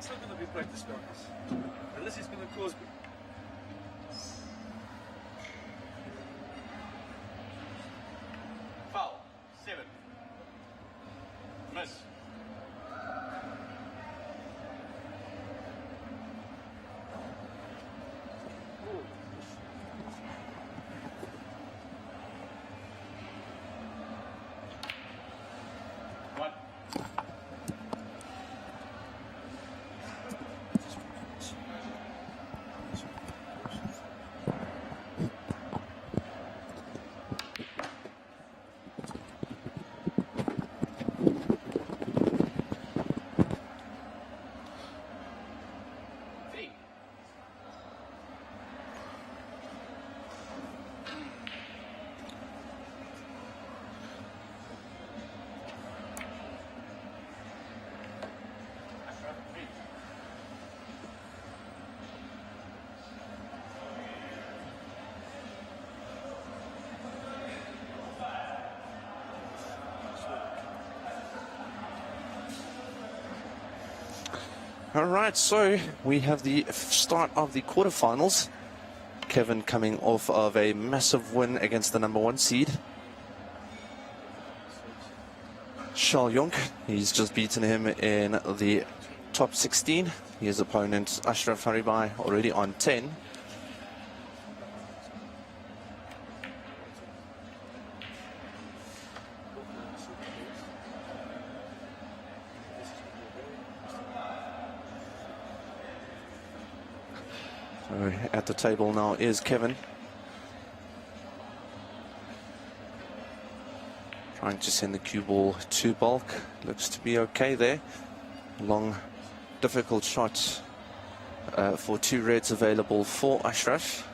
It's not going to be practice practice. Unless it's going to cause... Foul. 7. Miss. One. All right, so we have the start of the quarterfinals. Kevin coming off of a massive win against the number 1 seed, Charles Jonk. He's just beaten him in the top 16. His opponent, Ashraf Haribai, already on 10. So at the table now is Kevin. Trying to send the cue ball to bulk. Looks to be okay there. Long, difficult shot for 2 reds available for Ashraf.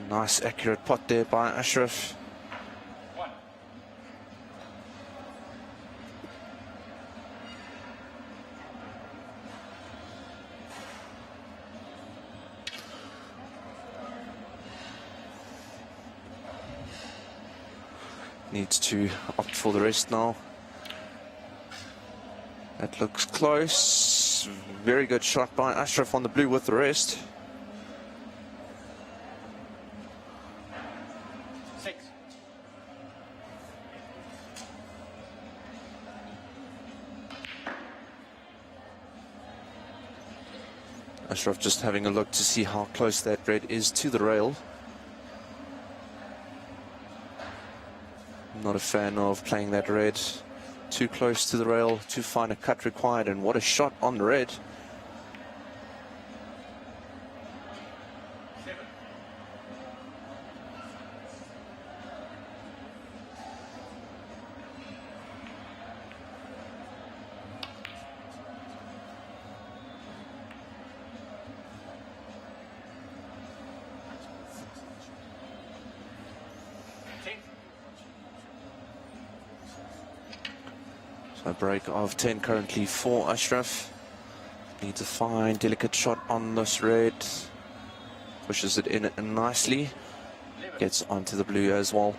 Nice accurate pot there by Ashraf. Needs to opt for the rest now. That looks close. Very good shot by Ashraf on the blue with the rest. 6. Ashraf just having a look to see how close that red is to the rail. Not a fan of playing that red too close to the rail, too fine a cut required, and what a shot on the red. 7. So a break of 10 currently for Ashraf. Needs a fine, delicate shot on this red. Pushes it in nicely. Gets onto the blue as well.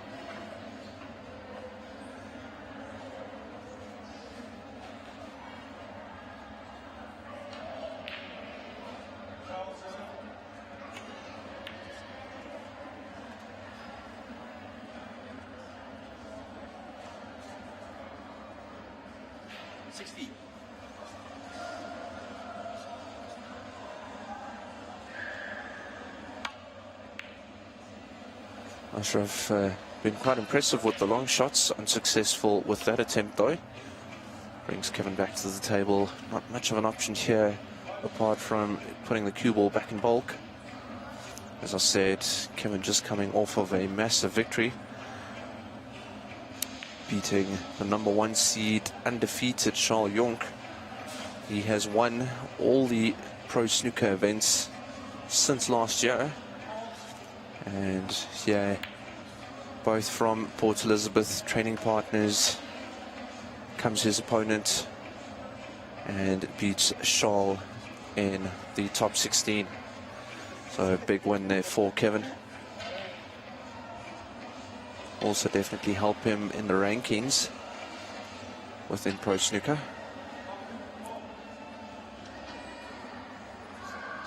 Ashraf been quite impressive with the long shots, unsuccessful with that attempt though. Brings Kevin back to the table. Not much of an option here apart from putting the cue ball back in bulk. As I said, Kevin just coming off of a massive victory, beating the #1 seed undefeated Charles Jonk. He has won all the pro snooker events since last year. And yeah, both from Port Elizabeth training partners comes his opponent and beats Charles in the top 16. So a big win there for Kevin. Also definitely help him in the rankings within pro snooker.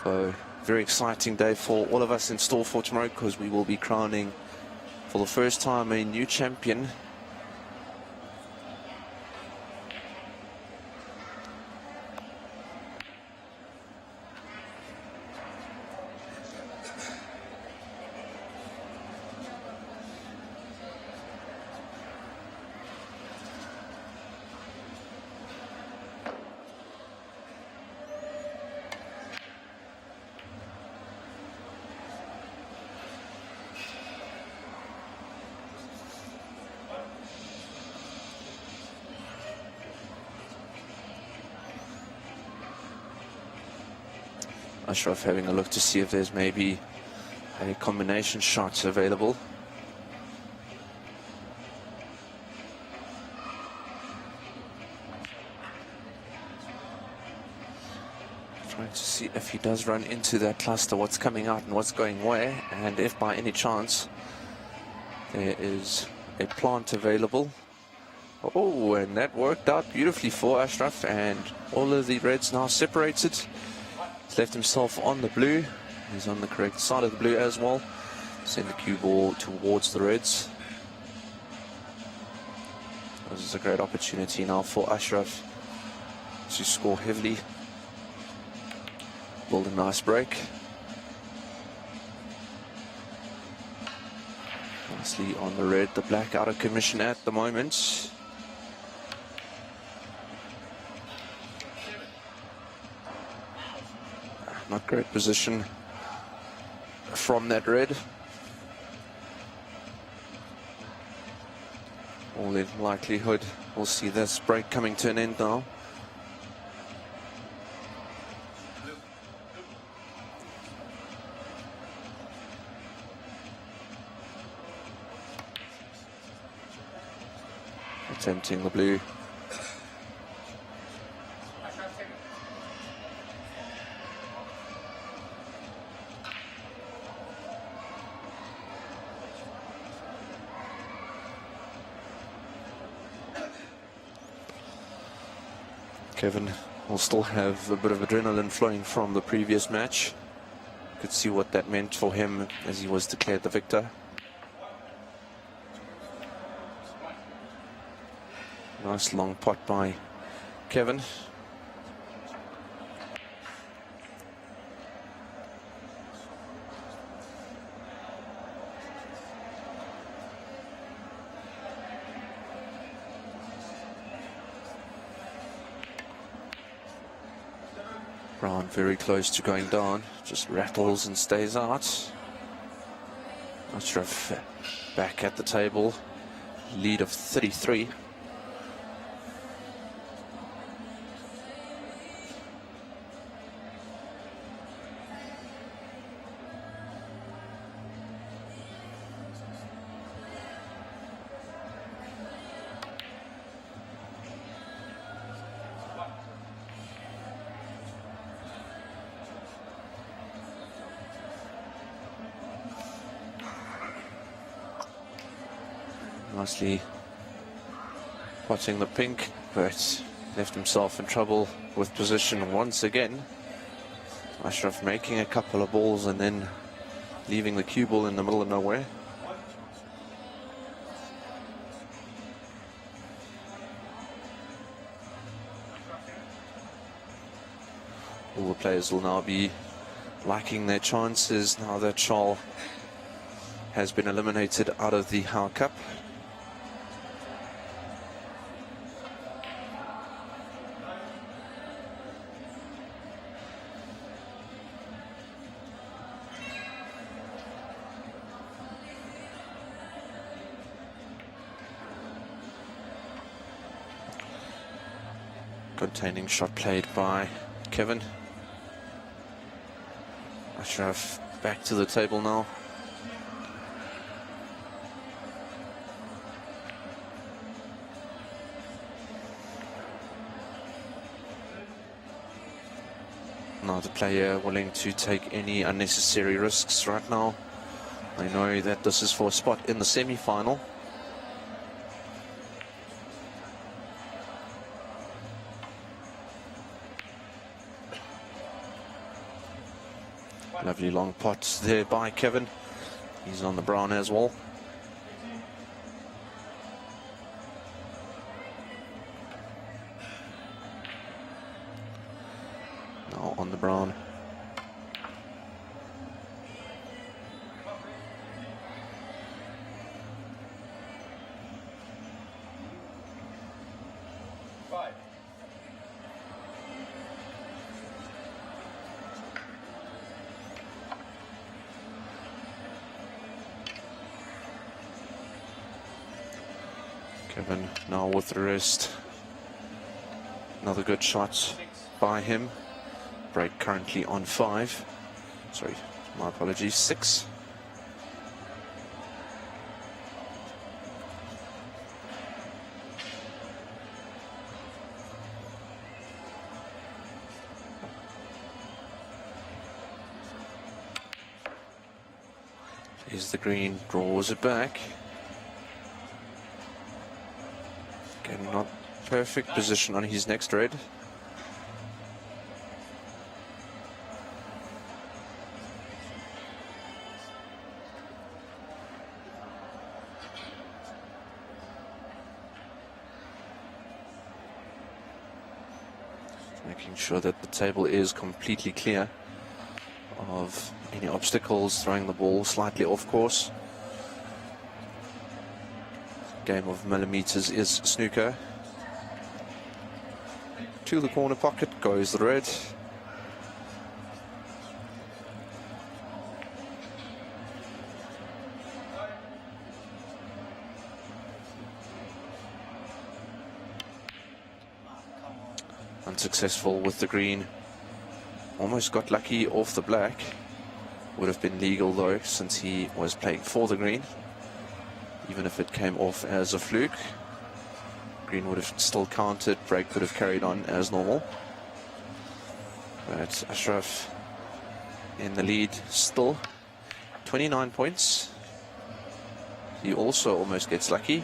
So very exciting day for all of us in store for tomorrow, because we will be crowning for the first time a new champion. Ashraf having a look to see if there's maybe a combination shot available. Trying to see if he does run into that cluster, what's coming out and what's going where, and if by any chance there is a plant available. Oh, and that worked out beautifully for Ashraf, and all of the reds now separated. He's left himself on the blue. He's on the correct side of the blue as well. Send the cue ball towards the reds. This is a great opportunity now for Ashraf to score heavily. Build a nice break. Nicely on the red, the black out of commission at the moment. Not great position from that red. All in likelihood, we'll see this break coming to an end now. Attempting the blue. Kevin will still have a bit of adrenaline flowing from the previous match. Could see what that meant for him as he was declared the victor. Nice long pot by Kevin. Brown very close to going down, just rattles and stays out. Ashraf back at the table, lead of 33. Nicely potting the pink, but left himself in trouble with position once again. Ashraf making a couple of balls and then leaving the cue ball in the middle of nowhere. All the players will now be liking their chances now that Charles has been eliminated out of the Howe Cup. Containing shot played by Kevin. Ashraf back to the table now. Not a player willing to take any unnecessary risks right now. I know that this is for a spot in the semi-final. Lovely long pots there by Kevin. He's on the brown as well. Now on the brown. Kevin now with the wrist. Another good shot by him. Break currently on 5. Sorry, my apologies, 6. Here's the green, draws it back. Again, not perfect position on his next red. Making sure that the table is completely clear of any obstacles, throwing the ball slightly off course. Game of millimeters is snooker. To the corner pocket goes the red. Unsuccessful with the green. Almost got lucky off the black. Would have been legal though, since he was playing for the green. Even if it came off as a fluke, green would have still counted, break would have carried on as normal. But Ashraf in the lead still. 29 points. He also almost gets lucky.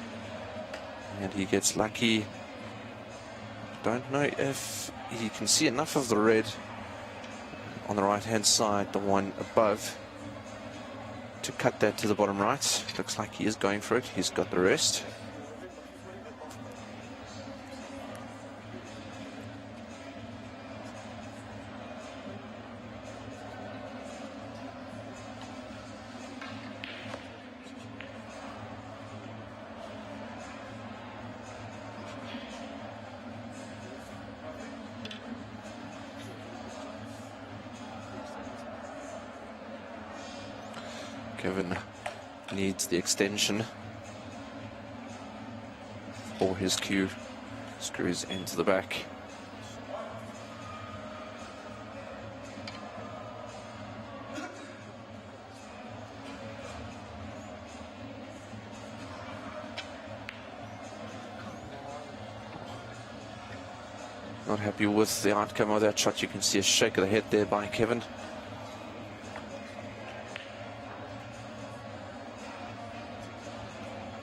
And he gets lucky. Don't know if he can see enough of the red on the right hand side, the one above, to cut that to the bottom right. Looks like he is going for it. He's got the rest. Kevin needs the extension for his cue. Screws into the back. Not happy with the outcome of that shot. You can see a shake of the head there by Kevin.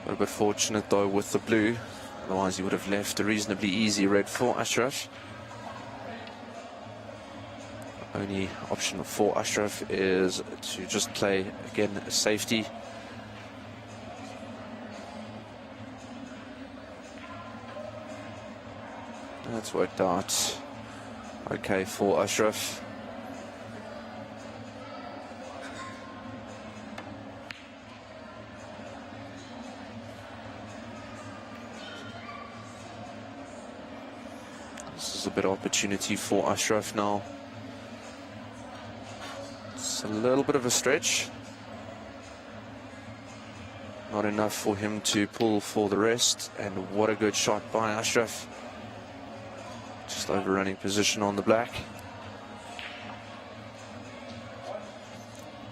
A bit fortunate though with the blue, otherwise he would have left a reasonably easy red for Ashraf. Only option for Ashraf is to just play again a safety. That's worked out okay for Ashraf. This is a bit of opportunity for Ashraf now. It's a little bit of a stretch. Not enough for him to pull for the rest. And what a good shot by Ashraf. Just overrunning position on the black.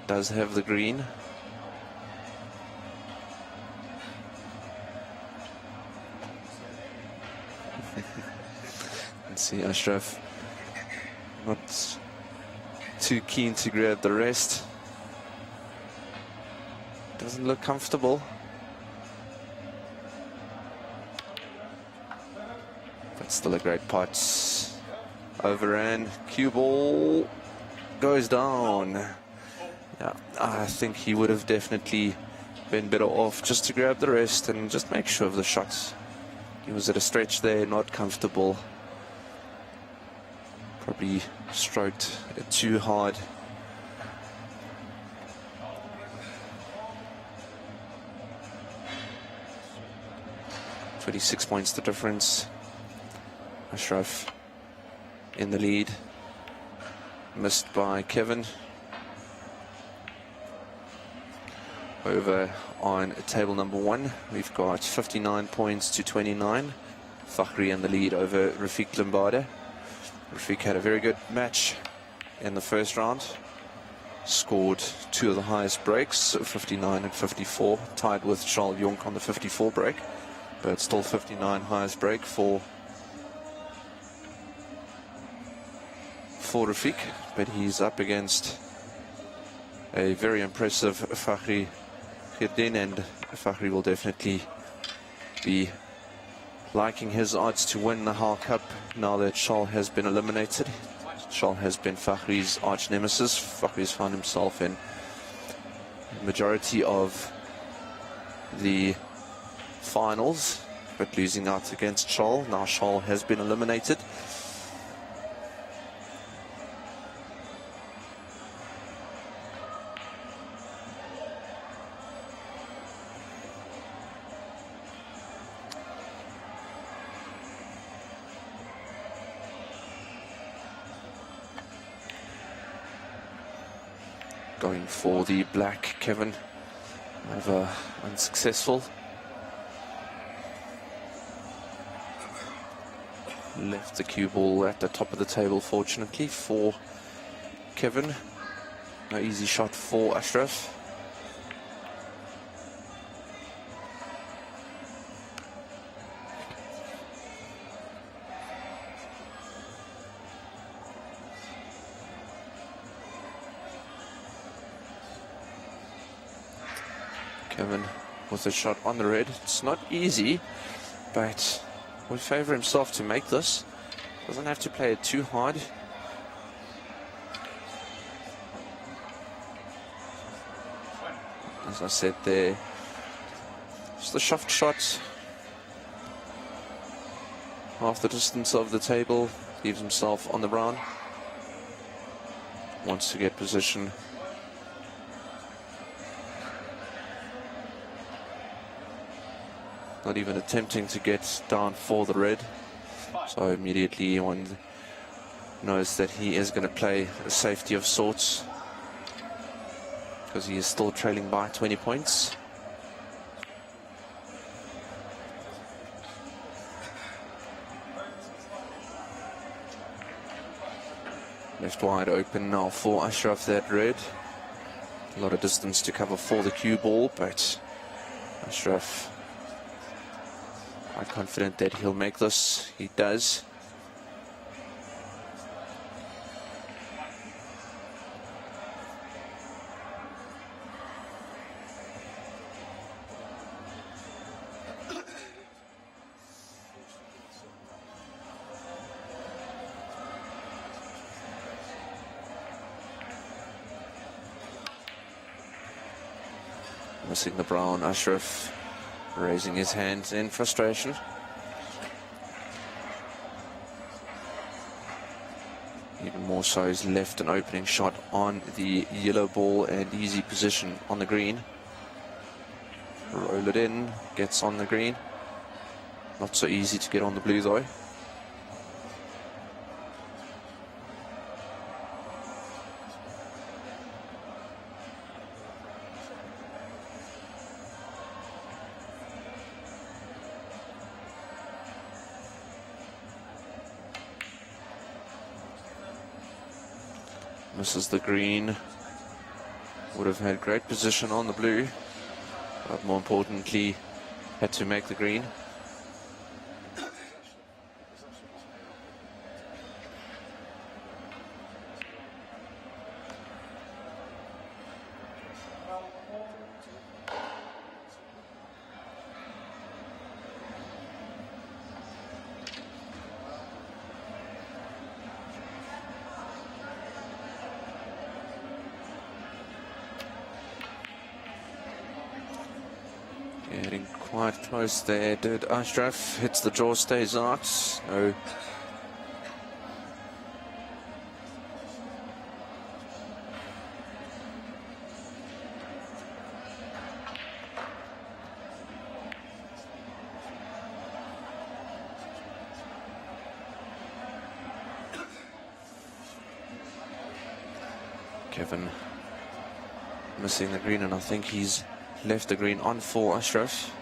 Does have the green. See Ashraf not too keen to grab the rest. Doesn't look comfortable. But still a great putt. Overran. Cue ball goes down. Yeah, I think he would have definitely been better off just to grab the rest and just make sure of the shots. He was at a stretch there, not comfortable. Probably stroked it too hard. "26 points the difference. Ashraf in the lead. Missed by Kevin. Over on table number 1, we've got 59 points to 29. Fakhri in the lead over Rafiq Lambada. Rafiq had a very good match in the first round. Scored 2 of the highest breaks, 59 and 54, tied with Charles Jonk on the 54 break, but still 59 highest break for Rafiq. But he's up against a very impressive Fakhri Khirdin, and Fakhri will definitely be liking his odds to win the Hal Cup now that Charles has been eliminated. Charles has been Fakhri's arch nemesis. Fakhri's found himself in the majority of the finals, but losing out against Charles. Now Charles has been eliminated. Going for the black, Kevin. However, unsuccessful. left the cue ball at the top of the table, fortunately for Kevin. No easy shot for Ashraf. Kevin with a shot on the red. It's not easy, but would favour himself to make this. Doesn't have to play it too hard. As I said there, just a soft shot. Half the distance of the table, leaves himself on the brown. Wants to get position. Not even attempting to get down for the red. So immediately one knows that he is going to play a safety of sorts, because he is still trailing by 20 points. Left wide open now for Ashraf, that red. A lot of distance to cover for the cue ball, but Ashraf quite confident that he'll make this. He does. Missing the brown. Ashraf raising his hands in frustration. Even more so, he's left an opening shot on the yellow ball and easy position on the green. Roll it in, gets on the green. Not so easy to get on the blue though. Misses the green. Would have had great position on the blue, but more importantly had to make the green. Getting quite close there, did Ashraf. Hits the draw, stays out. No. Kevin missing the green, and I think he's left the green on for Ashraf.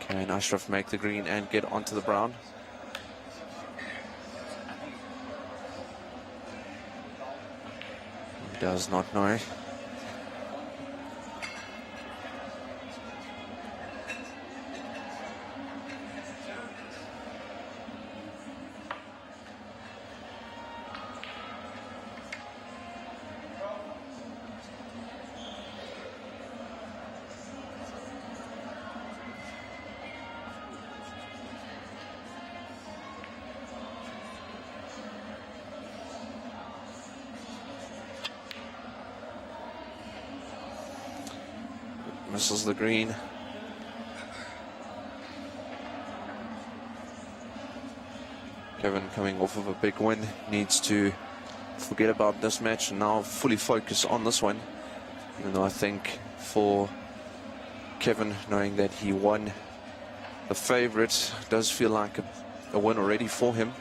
Can Ashraf make the green and get onto the brown? He does not know. Misses the green. Kevin coming off of a big win, needs to forget about this match and now fully focus on this one. Even though I think for Kevin, knowing that he won the favourite, does feel like a win already for him.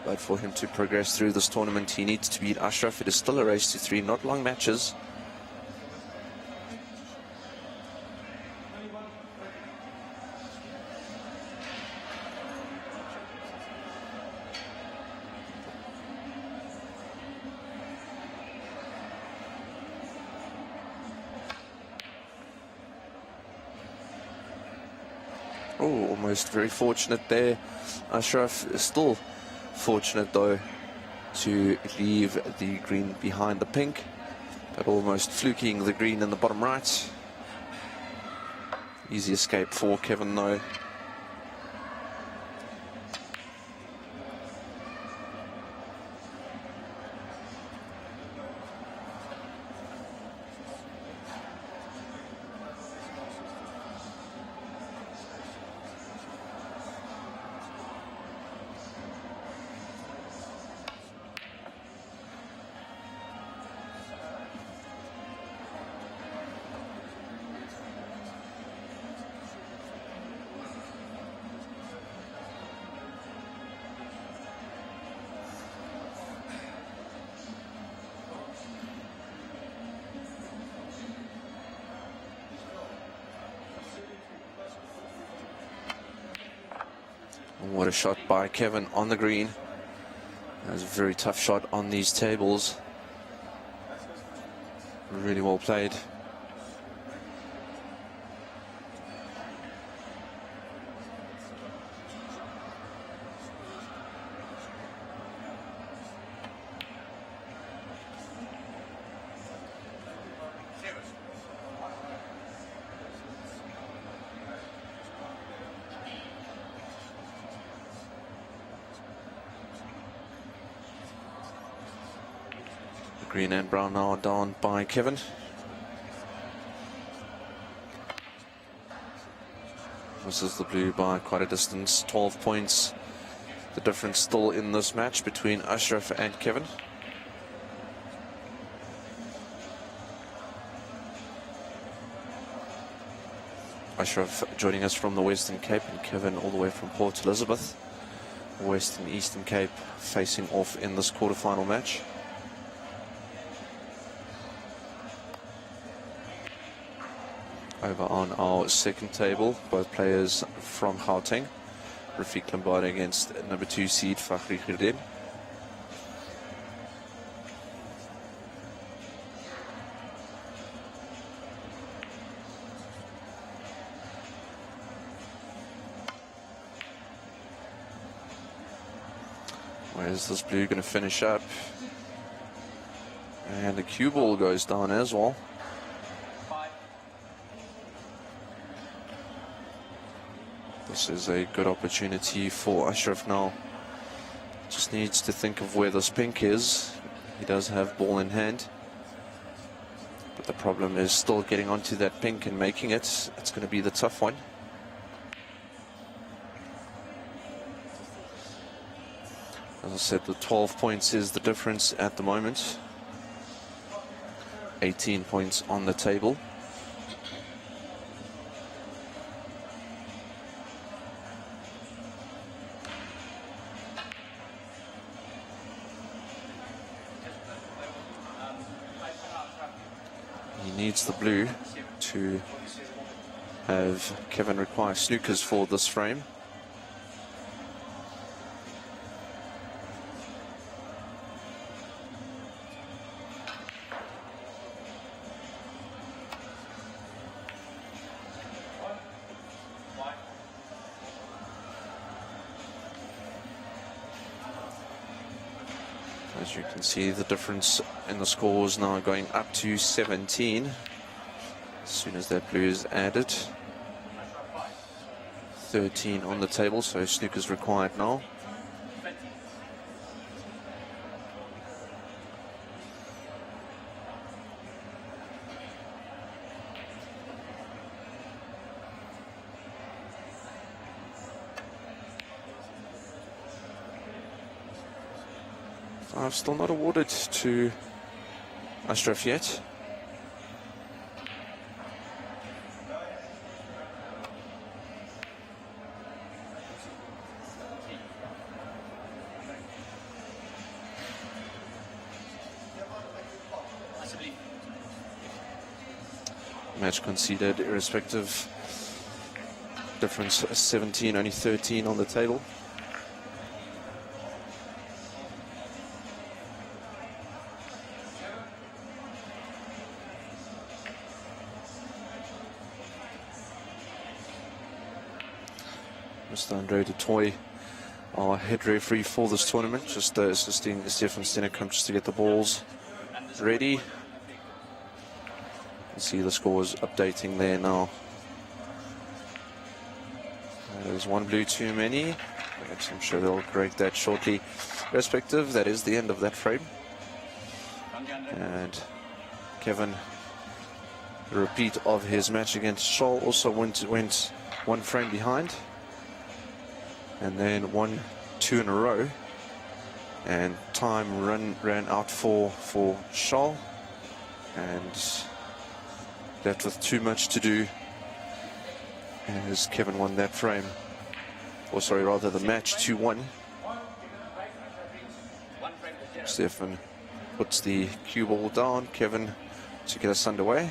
But for him to progress through this tournament, he needs to beat Ashraf. It is still a race to 3, not long matches. almost very fortunate there. Ashraf is still fortunate though to leave the green behind the pink, but almost fluking the green in the bottom right. Easy escape for Kevin though. What a shot by Kevin on the green. That was a very tough shot on these tables. Really well played. Green and brown now down by Kevin. This is the blue by quite a distance, 12 points. The difference still in this match between Ashraf and Kevin. Ashraf joining us from the Western Cape and Kevin all the way from Port Elizabeth. Western Eastern Cape facing off in this quarterfinal match. Over on our second table, both players from Gauteng. Rafiq Lombardi against number 2 seed Fakhri Khirdin. Where's this blue going to finish up? And the cue ball goes down as well. This is a good opportunity for Ashraf now. Just needs to think of where this pink is. He does have ball in hand, but the problem is still getting onto that pink and making it. It's going to be the tough one. As I said, the 12 points is the difference at the moment. 18 points on the table. Needs the blue to have Kevin require snookers for this frame. As you can see, the difference in the scores now going up to 17 as soon as that blue is added. 13 on the table, so snookers required now. I've still not awarded to Ashraf yet. Match conceded, irrespective. Difference 17, only 13 on the table. Mr. Andre de Toy, our head referee for this tournament, just assisting Stefan Stennekamp just to get the balls ready. You can see the scores updating there now. There's one blue too many, but I'm sure they'll correct that shortly. Respective, that is the end of that frame. And Kevin, a repeat of his match against Charles, also went one frame behind, and then 1-2 in a row, and time ran out for Charles, and left with too much to do as Kevin won that frame, or sorry, rather the match 2-1. Stefan puts the cue ball down, Kevin to get us underway.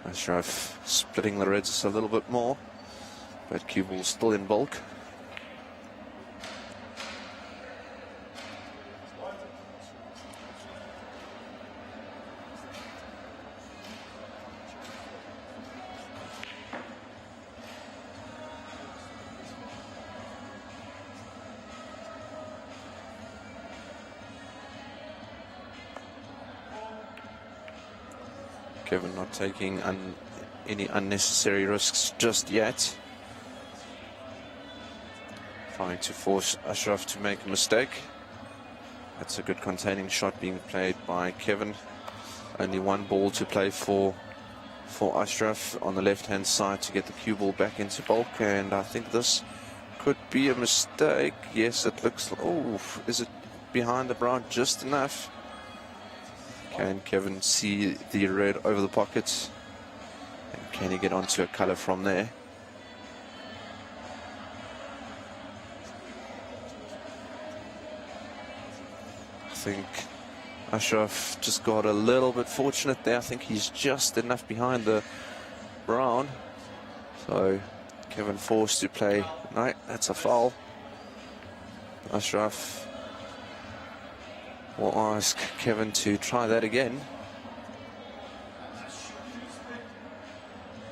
Ashraf splitting the reds a little bit more, but cue ball still in bulk. Kevin not taking any unnecessary risks just yet. Trying to force Ashraf to make a mistake. That's a good containing shot being played by Kevin. Only one ball to play for Ashraf on the left-hand side to get the cue ball back into bulk, and I think this could be a mistake. Yes, it looks. Oh, is it behind the brown just enough? Can Kevin see the red over the pockets? And can he get onto a colour from there? I think Ashraf just got a little bit fortunate there. I think he's just enough behind the brown. So Kevin forced to play. No, that's a foul. Ashraf will ask Kevin to try that again.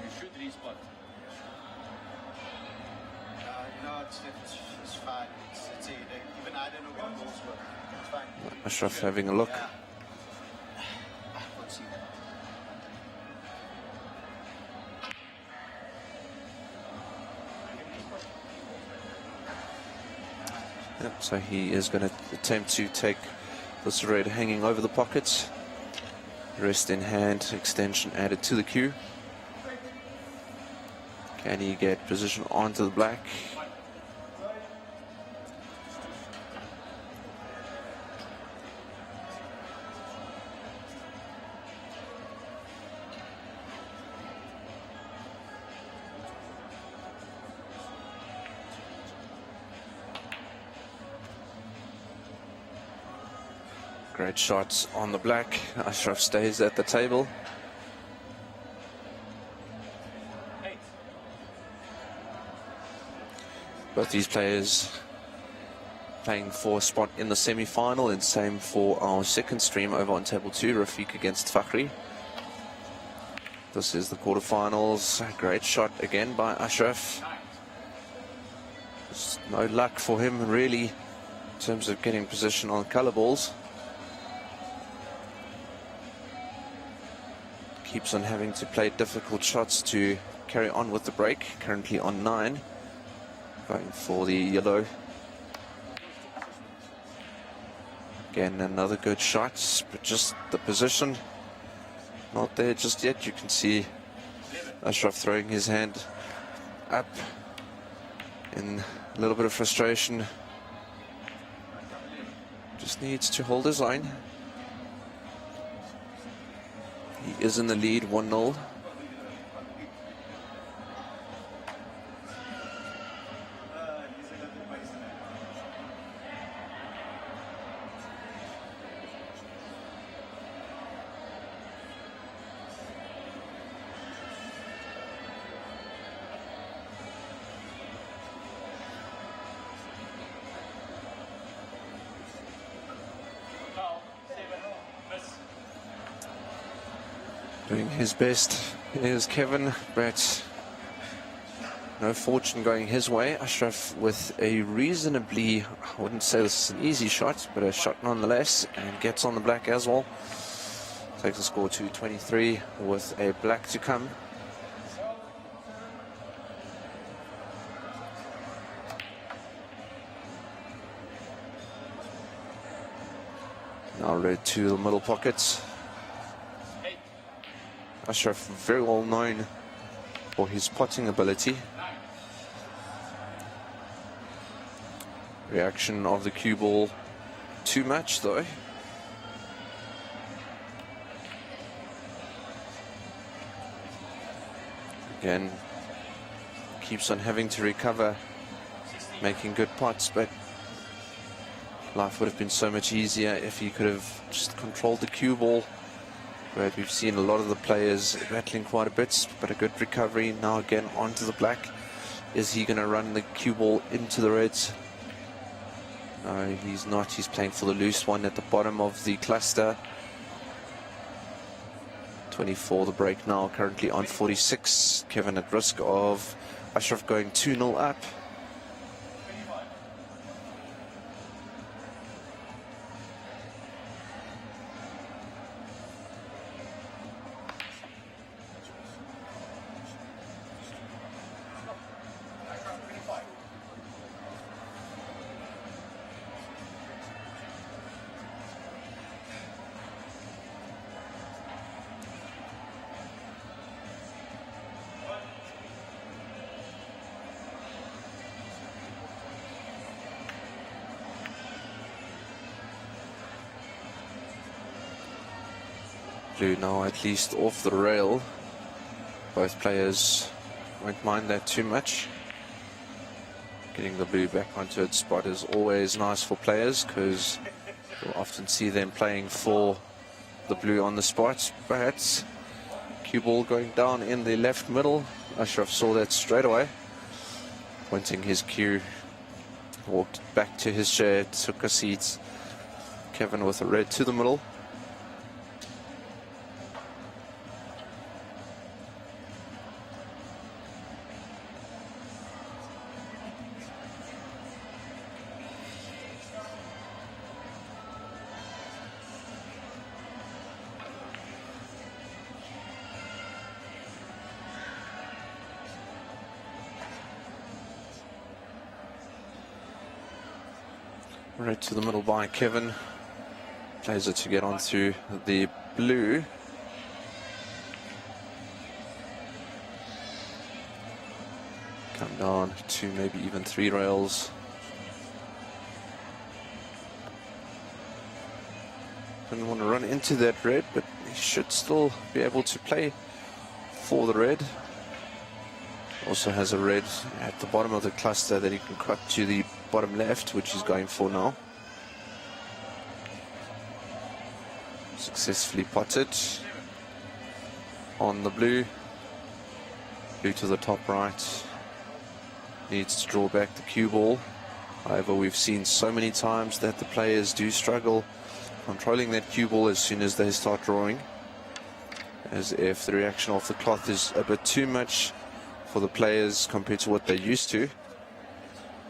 You should respot. It's fine. It's even I don't know what goals were. It's fine. Ashraf having a look. Yeah. Let's see. Yep, so he is going to attempt to take this red hanging over the pockets. Rest in hand, extension added to the cue. Can he get position onto the black? Great shots on the black. Ashraf stays at the table. Both these players playing for a spot in the semi-final, and same for our second stream over on table 2, Rafiq against Fakhri. This is the quarterfinals. Great shot again by Ashraf. Just no luck for him really in terms of getting position on colour balls. Keeps on having to play difficult shots to carry on with the break. Currently on 9. Going for the yellow. Again, another good shot, but just the position not there just yet. You can see Ashraf throwing his hand up in a little bit of frustration. Just needs to hold his line. He is in the lead, 1-0. Doing his best is Kevin, but no fortune going his way. Ashraf with a reasonably, I wouldn't say this is an easy shot, but a shot nonetheless, and gets on the black as well. Takes the score to 23 with a black to come. Now red to the middle pockets. Ashraf very well known for his potting ability. Reaction of the cue ball too much though. Again, keeps on having to recover, making good pots, but life would have been so much easier if he could have just controlled the cue ball. But we've seen a lot of the players rattling quite a bit, but a good recovery. Now again onto the black. Is he going to run the cue ball into the reds? No, he's not. He's playing for the loose one at the bottom of the cluster. 24 the break now, currently on 46. Kevin at risk of Ashraf going 2-0 up. Blue now at least off the rail. Both players won't mind that too much. Getting the blue back onto its spot is always nice for players, because you'll often see them playing for the blue on the spot. But cue ball going down in the left middle. Ashraf saw that straight away. Pointing his cue, walked back to his chair, took a seat. Kevin with a red to the middle. Red to the middle by Kevin. Plays it to get onto the blue. Come down to maybe even 3 rails. Didn't want to run into that red, but he should still be able to play for the red. Also has a red at the bottom of the cluster that he can cut to the bottom left, which he's going for now. Successfully potted on the blue. Blue to the top right. Needs to draw back the cue ball. However, we've seen so many times that the players do struggle controlling that cue ball as soon as they start drawing, as if the reaction off the cloth is a bit too much for the players compared to what they're used to.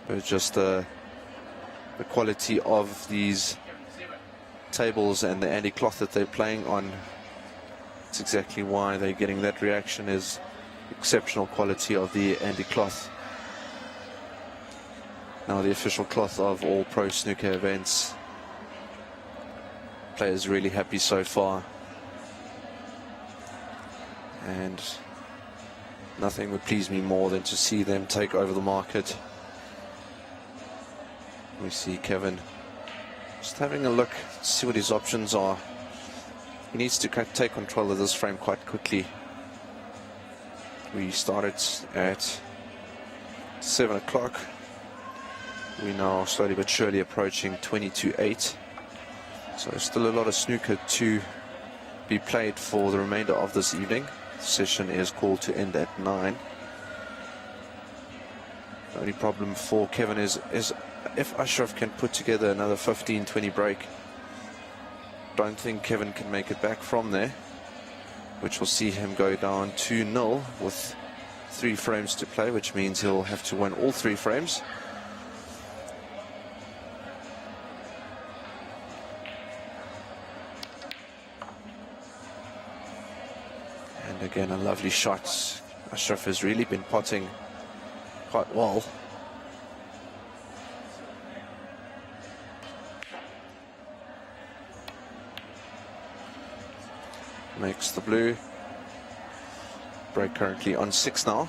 But just the quality of these tables and the anti-cloth that they're playing on, it's exactly why they're getting that reaction, is exceptional quality of the anti-cloth. Now the official cloth of all pro snooker events. Players really happy so far, and nothing would please me more than to see them take over the market. We see Kevin just having a look, see what his options are. He needs to take control of this frame quite quickly. We started at 7 o'clock. We're now slowly but surely approaching 20 to 8. So still a lot of snooker to be played for the remainder of this evening. The session is called to end at 9. The only problem for Kevin is if Ashraf can put together another 15-20 break. Don't think Kevin can make it back from there. which will see him go down 2-0 with 3 frames to play, which means he'll have to win all 3 frames. And again, a lovely shot. Ashraf has really been potting quite well. Makes the blue. Break currently on 6 now.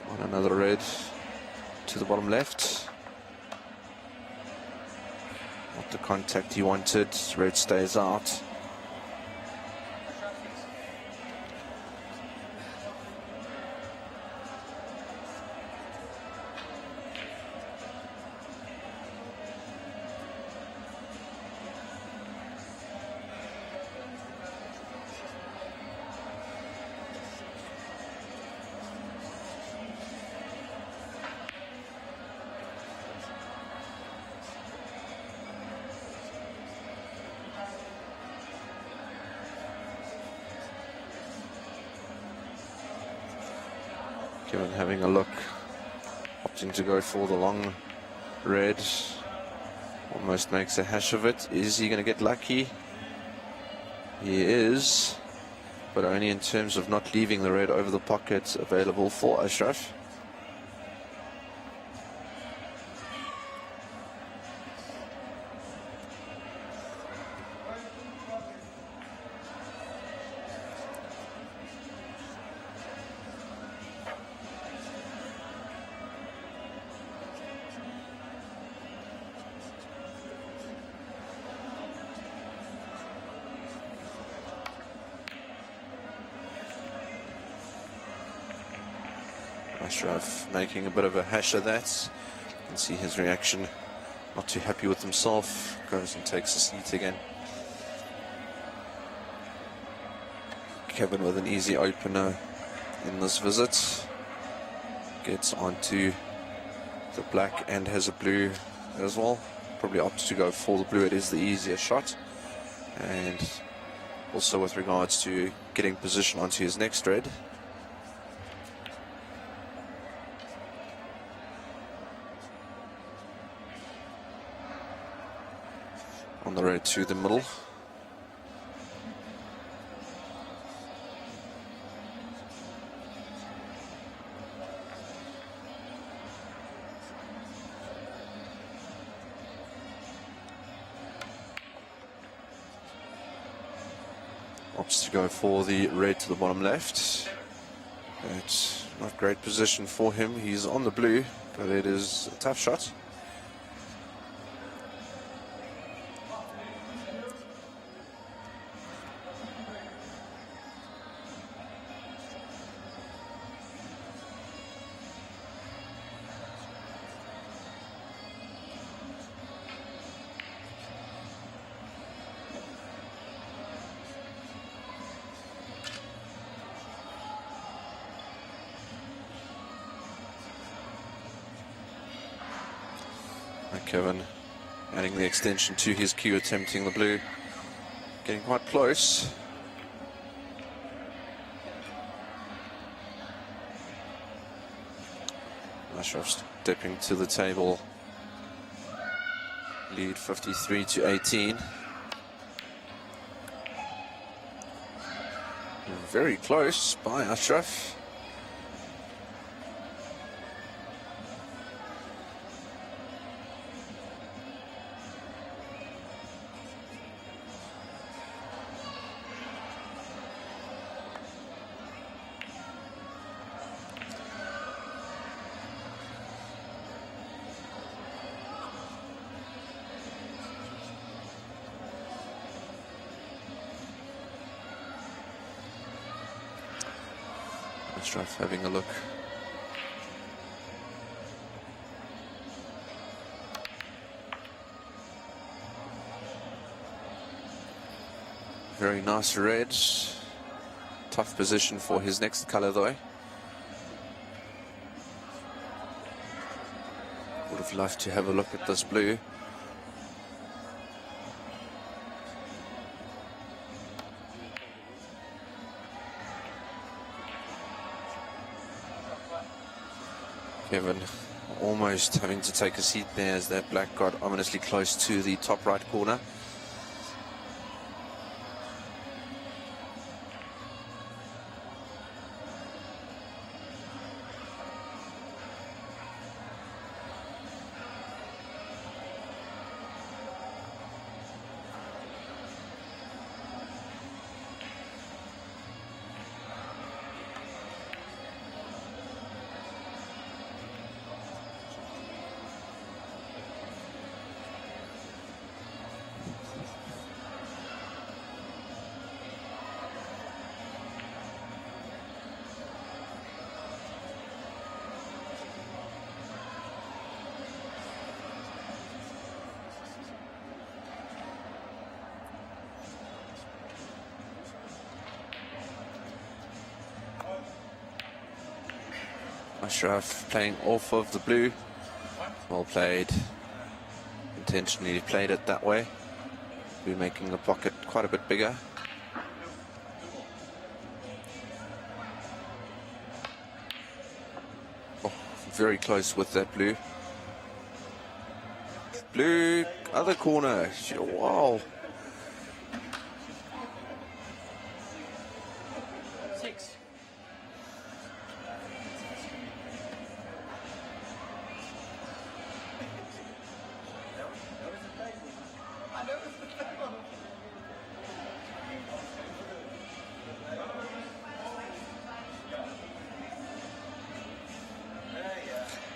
On another red to the bottom left. Not the contact he wanted. Red stays out. Kevin having a look, opting to go for the long red, almost makes a hash of it. Is he going to get lucky? He is, but only in terms of not leaving the red over the pocket available for Ashraf. Ashraf making a bit of a hash of that. You can see his reaction, not too happy with himself. Goes and takes a seat again. Kevin with an easy opener in this visit. Gets onto the black and has a blue as well. Probably opts to go for the blue. It is the easier shot. And also with regards to getting position onto his next red. On the red to the middle. Opts to go for the red to the bottom left. It's not great position for him. He's on the blue, but it is a tough shot. Kevin adding the extension to his cue, attempting the blue, getting quite close. Ashraf stepping to the table, lead 53-18. Very close by Ashraf. Ashraf having a look. Very nice red. Tough position for his next color though. Would have loved to have a look at this blue. Kevin almost having to take a seat there as that black got ominously close to the top right corner. Ashraf playing off of the blue. Well played. Intentionally played it that way. We're making the pocket quite a bit bigger. Oh, very close with that blue. Blue, other corner. Wow. 6.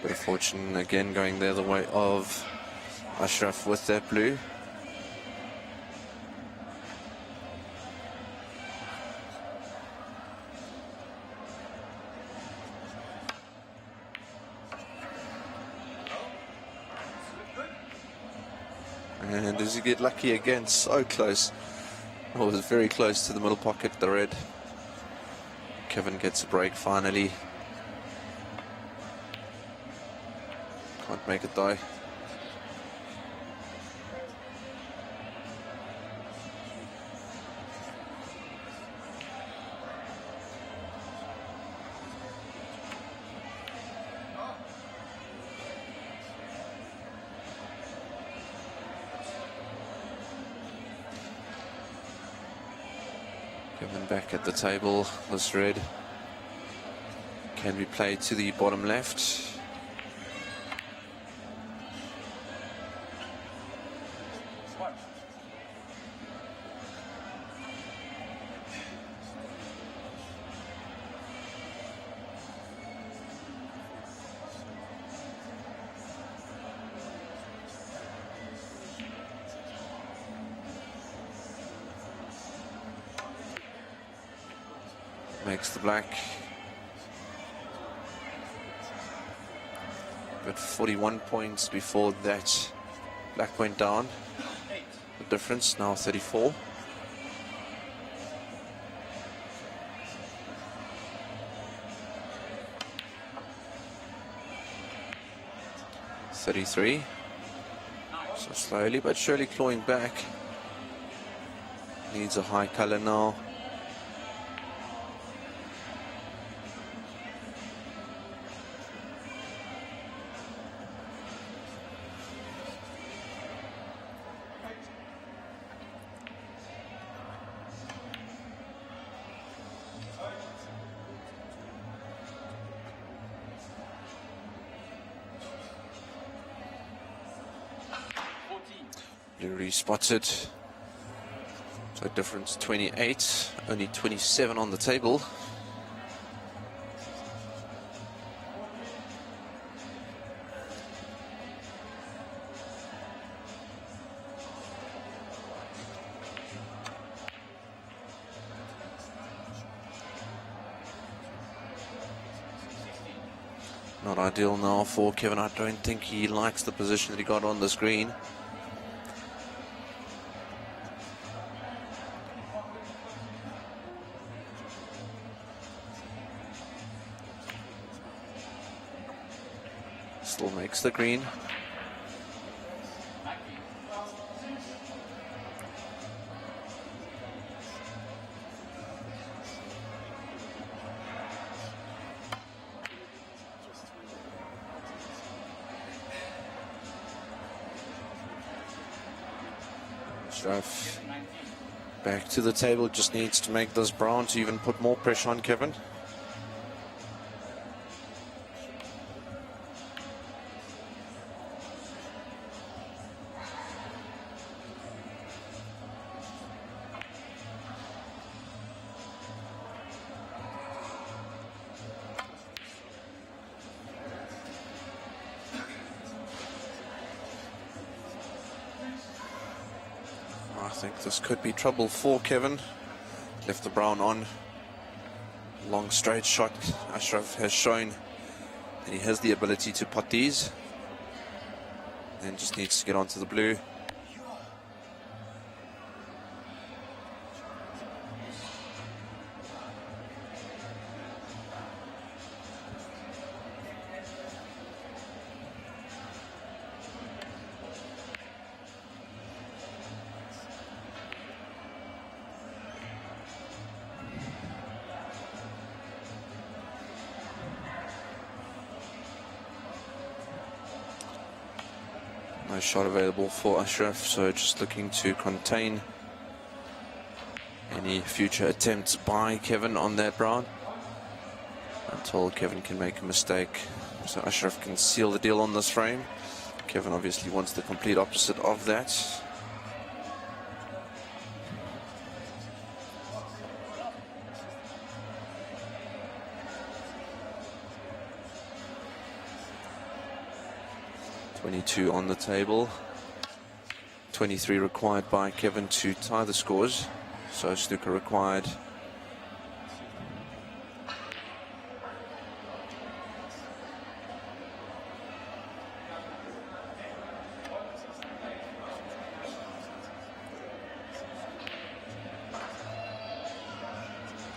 Bit of fortune again going the other way of Ashraf with that blue. And does he get lucky again? So close. Oh, it was very close to the middle pocket, the red. Kevin gets a break finally. Can't make it though. Kevin back at the table. This red can be played to the bottom left. Makes the black. But 41 points before that. Black went down. The difference now 34. .33. So slowly but surely clawing back. Needs a high color now. Blue spotted. So difference 28, only 27 on the table. Not ideal now for Kevin. I don't think he likes the position that he got on the screen. Still makes the green. Ashraf back to the table, just needs to make this brown to even put more pressure on Kevin. I think this could be trouble for Kevin. Left the brown on. Long straight shot. Ashraf has shown that he has the ability to pot these. And just needs to get onto the blue. No shot available for Ashraf, so just looking to contain any future attempts by Kevin on that brown until Kevin can make a mistake. So Ashraf can seal the deal on this frame. Kevin obviously wants the complete opposite of that. .22 on the table. 23 required by Kevin to tie the scores. So snooker required.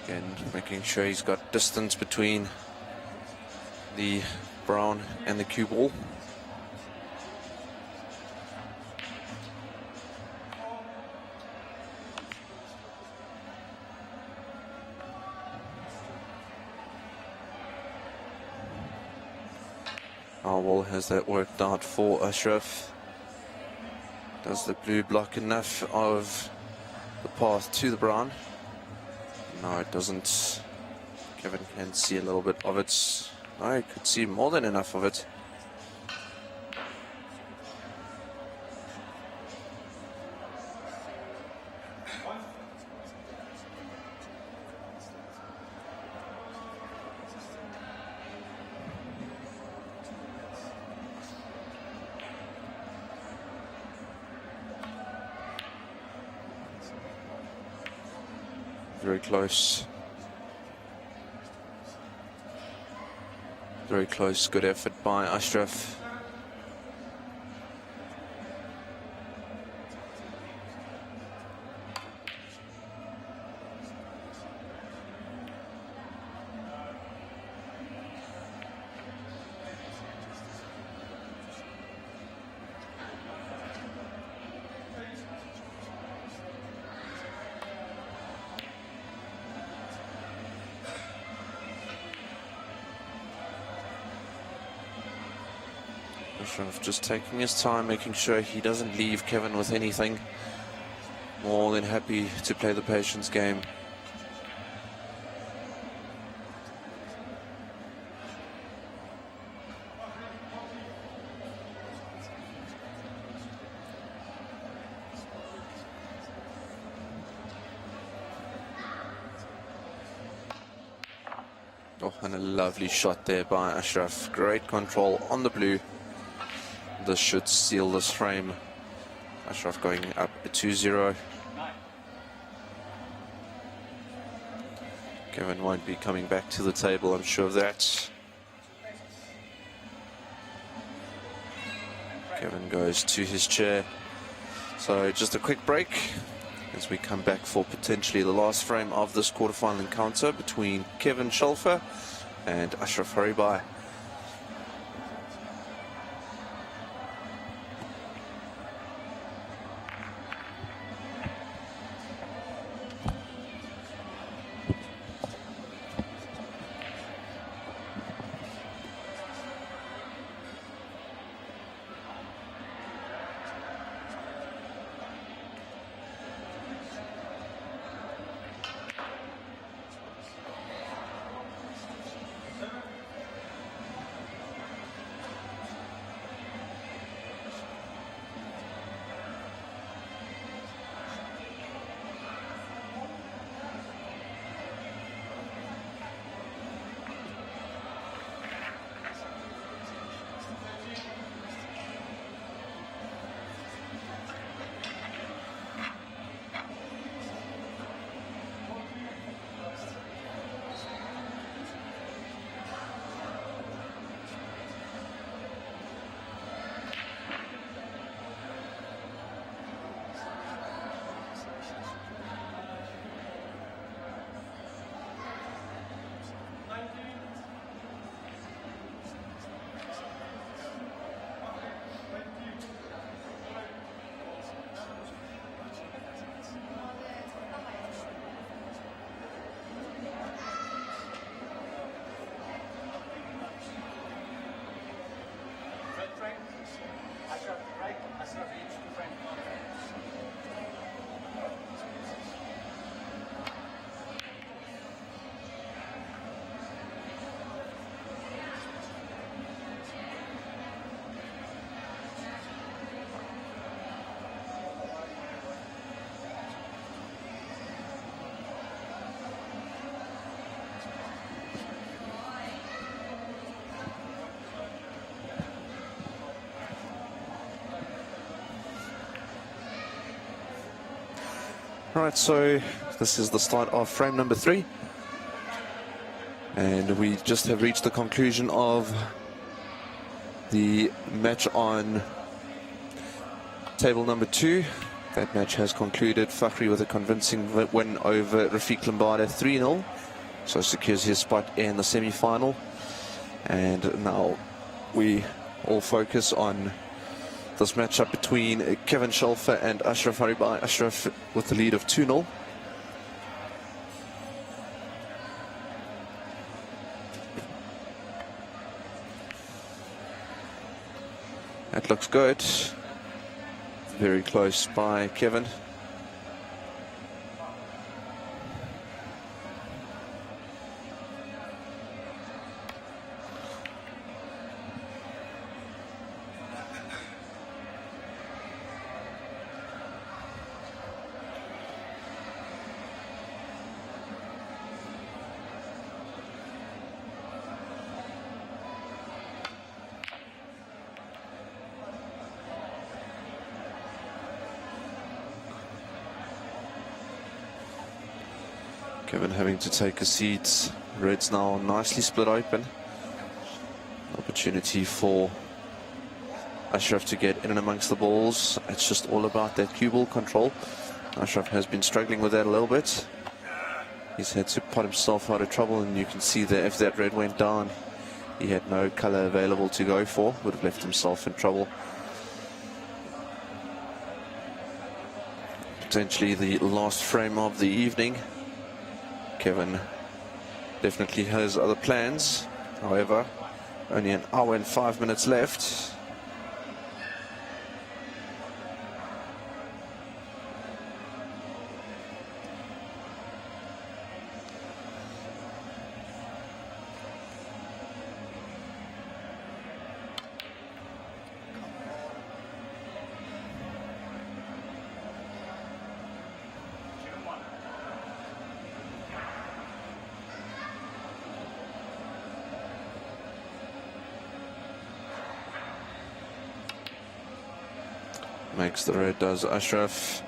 Again, making sure he's got distance between the brown and the cue ball. How well has that worked out for Ashraf? Does the blue block enough of the path to the brown? No, it doesn't. Kevin can see a little bit of it. No, he could see more than enough of it. Very close. Very close. Good effort by Ashraf. Ashraf just taking his time, making sure he doesn't leave Kevin with anything. More than happy to play the patience game. Oh, and a lovely shot there by Ashraf. Great control on the blue. This should seal this frame. Ashraf going up 2-0. Kevin won't be coming back to the table, I'm sure of that. Kevin goes to his chair. So just a quick break as we come back for potentially the last frame of this quarterfinal encounter between Kevin Shelfer and Ashraf Haribai. frame. Ashraf right, Ashraf each to frame. Right, so this is the start of frame number 3. And we just have reached the conclusion of the match on table number 2. That match has concluded. Fakhri with a convincing win over Rafiq Lambada 3-0. So secures his spot in the semi-final. And now we all focus on this matchup between Kevin Shelfer and Ashraf Haribai. Ashraf with the lead of 2-0. That looks good. Very close by Kevin. Kevin having to take a seat. Red's now nicely split open. Opportunity for Ashraf to get in and amongst the balls. It's just all about that cue ball control. Ashraf has been struggling with that a little bit. He's had to put himself out of trouble, and you can see that if that red went down, he had no color available to go for. Would have left himself in trouble. Potentially the last frame of the evening. Kevin definitely has other plans. However, only an hour and 5 minutes left. Makes the red, does Ashraf.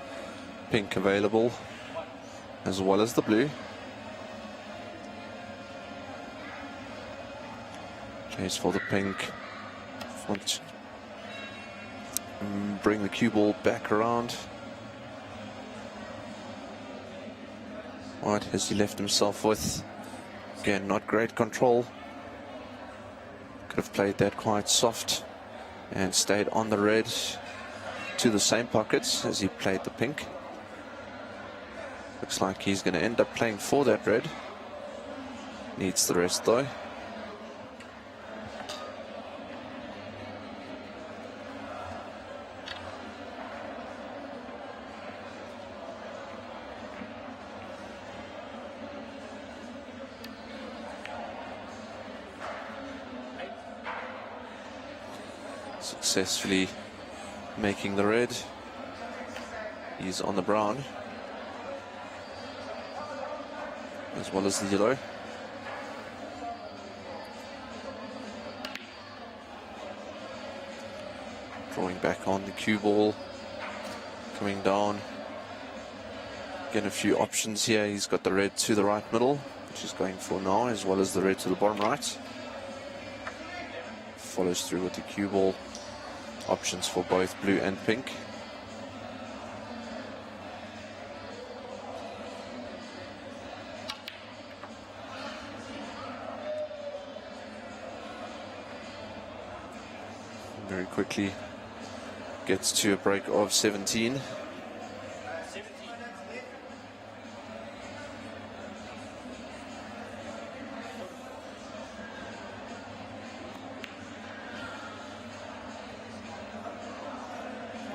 Pink available, as well as the blue. Chase for the pink. Want to bring the cue ball back around. What has he left himself with? Again, not great control. Could have played that quite soft and stayed on the red to the same pockets as he played the pink. Looks like he's going to end up playing for that red. Needs the rest though. Successfully making the red. He's on the brown, as well as the yellow. Drawing back on the cue ball, coming down. Again, a few options here. He's got the red to the right middle, which he's going for now, as well as the red to the bottom right. Follows through with the cue ball. Options for both blue and pink. Very quickly gets to a break of 17.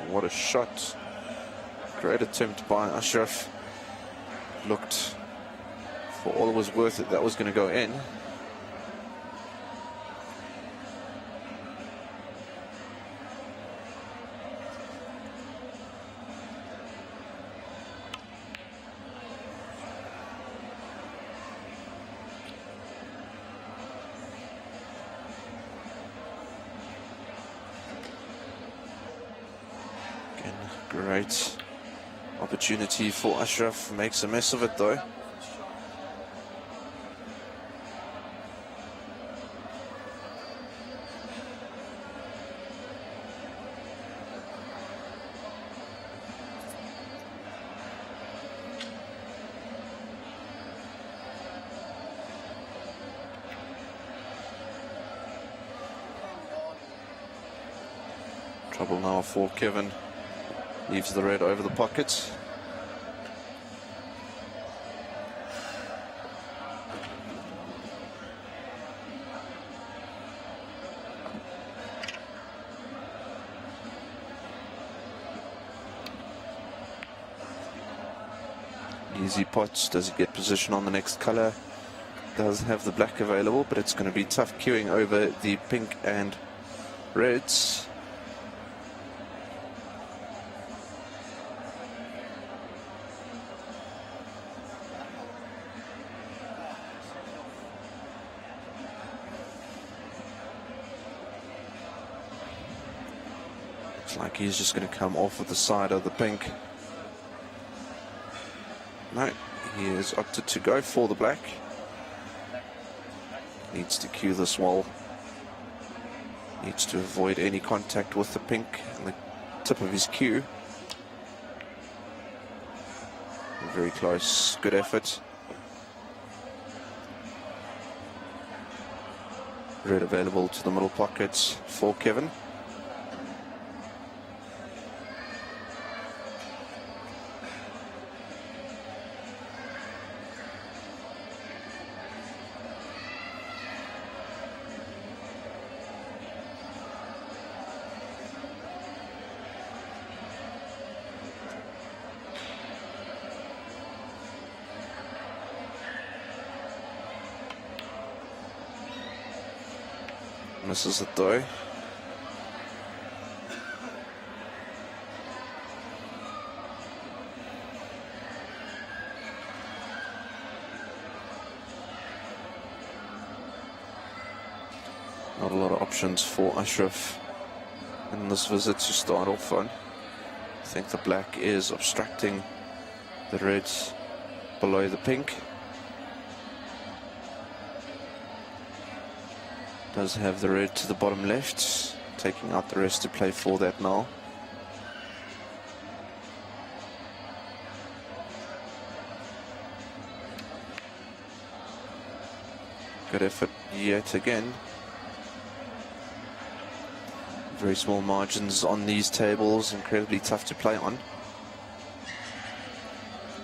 what a shot. Great attempt by Ashraf. Looked for all it was worth it, that was going to go in. Again, great opportunity for Ashraf. Makes a mess of it though. Trouble now for Kevin. Leaves the red over the pocket. Easy pots. Does he get position on the next color? Does have the black available, but it's going to be tough queuing over the pink and reds. Looks like he's just going to come off with the side of the pink. No, he has opted to go for the black. Needs to cue this well. Needs to avoid any contact with the pink and the tip of his cue. Very close, good effort. Red available to the middle pocket for Kevin. Misses it though. Not a lot of options for Ashraf in this visit to start off on. I think the black is obstructing the reds below the pink. Does have the red to the bottom left, taking out the rest to play for that now. Good effort yet again. Very small margins on these tables, incredibly tough to play on.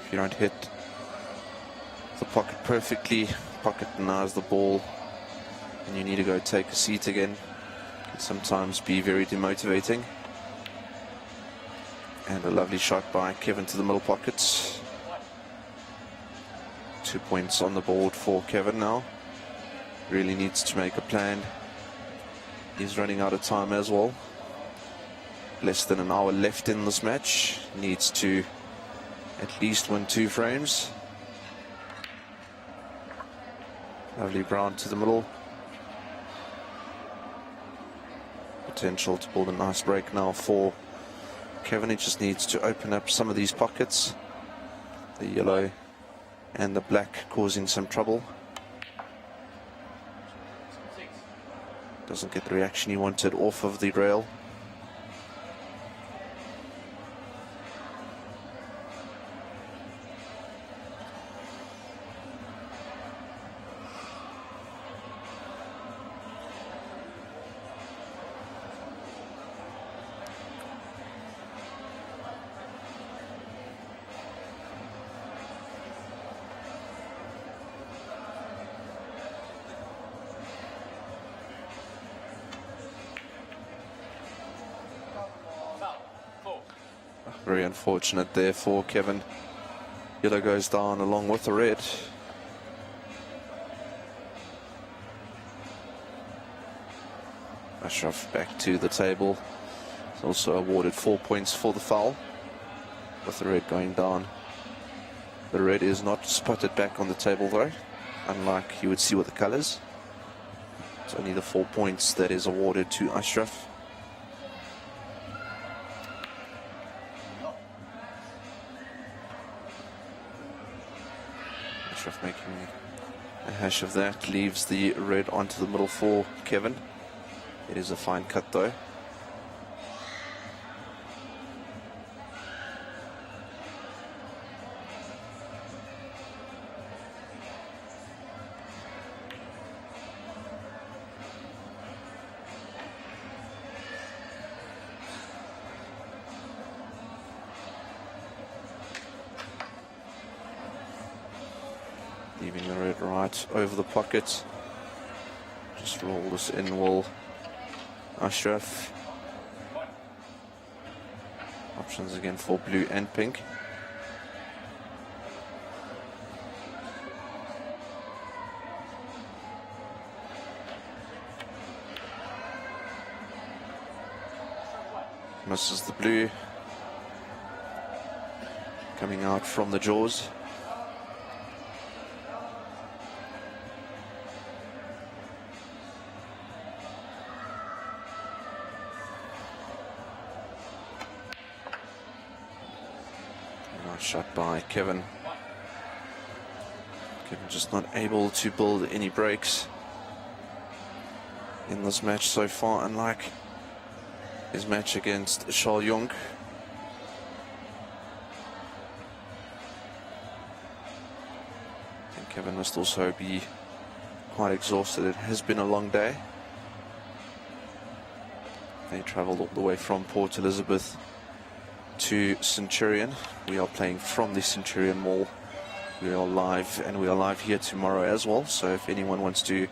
If you don't hit the pocket perfectly, pocket denies the ball, and you need to go take a seat again. It can sometimes be very demotivating. And a lovely shot by Kevin to the middle pockets. 2 points on the board for Kevin now. Really needs to make a plan. He's running out of time as well. Less than an hour left in this match. Needs to at least win 2 frames. Lovely brown to the middle. Potential to build a nice break now for Kevin. He just needs to open up some of these pockets. The yellow and the black causing some trouble. Doesn't get the reaction he wanted off of the rail. Very unfortunate there for Kevin. Yellow goes down along with the red. Ashraf back to the table. He's also awarded 4 points for the foul, with the red going down. The red is not spotted back on the table though, unlike you would see with the colors. It's only the 4 points that is awarded to Ashraf. Ashraf making a hash of that, leaves the red onto the middle for Kevin. It is a fine cut though. Leaving the red right over the pocket. Just roll this in, will Ashraf. Options again for blue and pink. Misses the blue. Coming out from the jaws. Shot by Kevin. Kevin just not able to build any breaks in this match so far, unlike his match against Charles Jong. And Kevin must also be quite exhausted. It has been a long day. They travelled all the way from Port Elizabeth to Centurion. We are playing from the Centurion Mall. We are live, and we are live here tomorrow as well, so if anyone wants to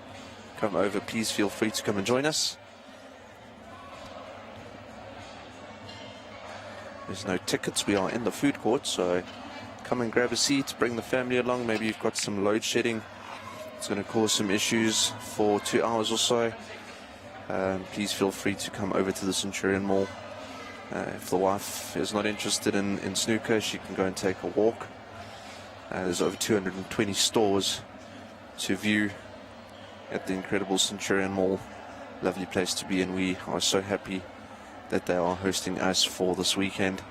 come over, please feel free to come and join us. There's no tickets, we are in the food court, so come and grab a seat, bring the family along. Maybe you've got some load shedding, it's going to cause some issues for 2 hours or so. Please feel free to come over to the Centurion Mall. If the wife is not interested in snooker, she can go and take a walk. There's over 220 stores to view at the incredible Centurion Mall. Lovely place to be, and we are so happy that they are hosting us for this weekend.